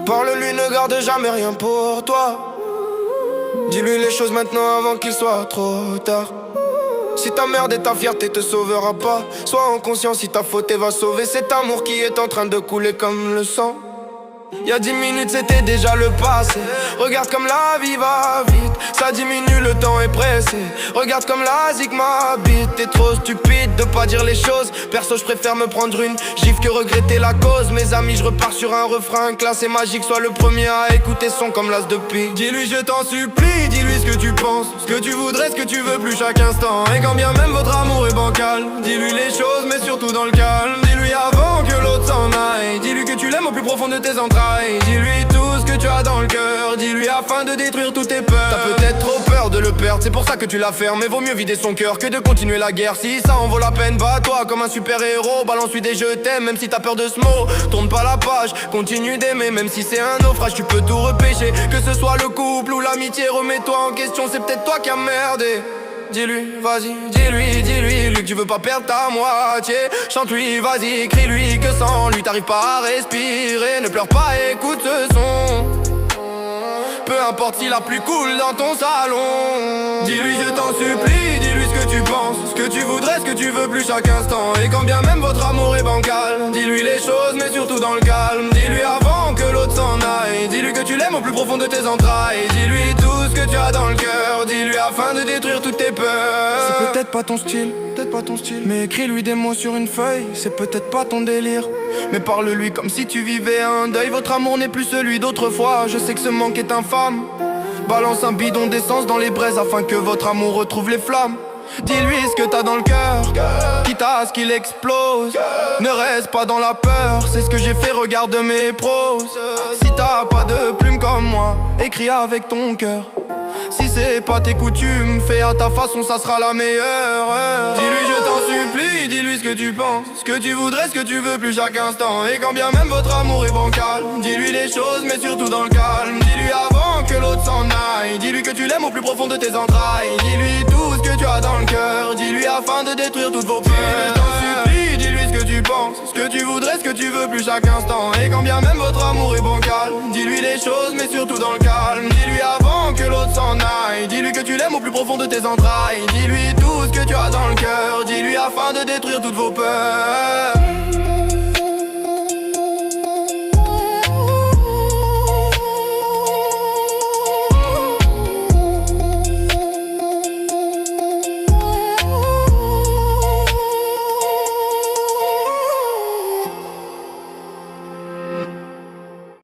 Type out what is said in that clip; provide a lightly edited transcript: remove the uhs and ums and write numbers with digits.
Parle-lui, ne garde jamais rien pour toi. Dis-lui les choses maintenant avant qu'il soit trop tard. Si ta merde et ta fierté te sauvera pas, sois en conscience si ta faute va sauver cet amour qui est en train de couler comme le sang. Y'a 10 minutes c'était déjà le passé. Regarde comme la vie va vite, ça diminue, le temps est pressé. Regarde comme la zig m'habite. T'es trop stupide de pas dire les choses. Perso je préfère me prendre une gifle que regretter la cause. Mes amis je repars sur un refrain classé magique. Sois le premier à écouter son comme l'as de pique. Dis-lui je t'en supplie, dis-lui ce que tu penses, ce que tu voudrais, ce que tu veux plus chaque instant. Et quand bien même votre amour est bancal, dis-lui les choses mais surtout dans le calme. Dis-lui avant que l'autre s'en aille, dis-lui que tu l'aimes au plus profond de tes entrailles. Dis-lui tout ce que tu as dans le cœur, dis-lui afin de détruire toutes tes peurs. T'as peut-être trop peur de le perdre, c'est pour ça que tu la fermes. Mais vaut mieux vider son cœur que de continuer la guerre. Si ça en vaut la peine, bats-toi comme un super-héros. Balance-lui des je t'aime, même si t'as peur de ce mot. Tourne pas la page, continue d'aimer. Même si c'est un naufrage, tu peux tout repêcher. Que ce soit le couple ou l'amitié, remets-toi en question. C'est peut-être toi qui as merdé. Dis-lui, vas-y, dis-lui que tu veux pas perdre ta moitié. Chante-lui, vas-y, crie-lui que sans lui t'arrives pas à respirer. Ne pleure pas, écoute ce son. Peu importe s'il a plus cool dans ton salon. Dis-lui je t'en supplie, dis-lui ce que tu penses, ce que tu voudrais, ce que tu veux plus chaque instant. Et quand bien même votre amour est bancal, dis-lui les choses mais surtout dans le calme. Dis-lui avant que l'autre s'en aille, dis-lui que tu l'aimes au plus profond de tes entrailles. Dis-lui tout ce que tu as dans le cœur, dis-lui afin de détruire toutes tes peurs. C'est peut-être pas ton style, mais écris-lui des mots sur une feuille. C'est peut-être pas ton délire, mais parle-lui comme si tu vivais un deuil. Votre amour n'est plus celui d'autrefois, je sais que ce manque est infâme. Balance un bidon d'essence dans les braises afin que votre amour retrouve les flammes. Dis-lui ce que t'as dans le cœur, quitte à ce qu'il explose. Ne reste pas dans la peur, c'est ce que j'ai fait, regarde mes proses. Si t'as pas de plume comme moi, écris avec ton cœur. Si c'est pas tes coutumes, fais à ta façon, ça sera la meilleure. Dis-lui je t'en supplie, dis-lui ce que tu penses, ce que tu voudrais, ce que tu veux plus chaque instant. Et quand bien même votre amour est bancal, dis-lui les choses mais surtout dans le calme. Dis-lui avant que l'autre s'en aille, dis-lui que tu l'aimes au plus profond de tes entrailles. Dis-lui tout ce que tu as dans le cœur, dis-lui afin de détruire toutes vos peurs. Dis-lui je t'en supplie, dis-lui ce que tu penses, ce que tu voudrais, ce que tu veux plus chaque instant. Et quand bien même votre amour est bancal, dis-lui les choses mais surtout dans le calme. Dis-lui avant que l'autre s'en aille, dis-lui que tu l'aimes au plus profond de tes entrailles. Dis-lui tout ce que tu as dans le cœur, dis-lui afin de détruire toutes vos peurs.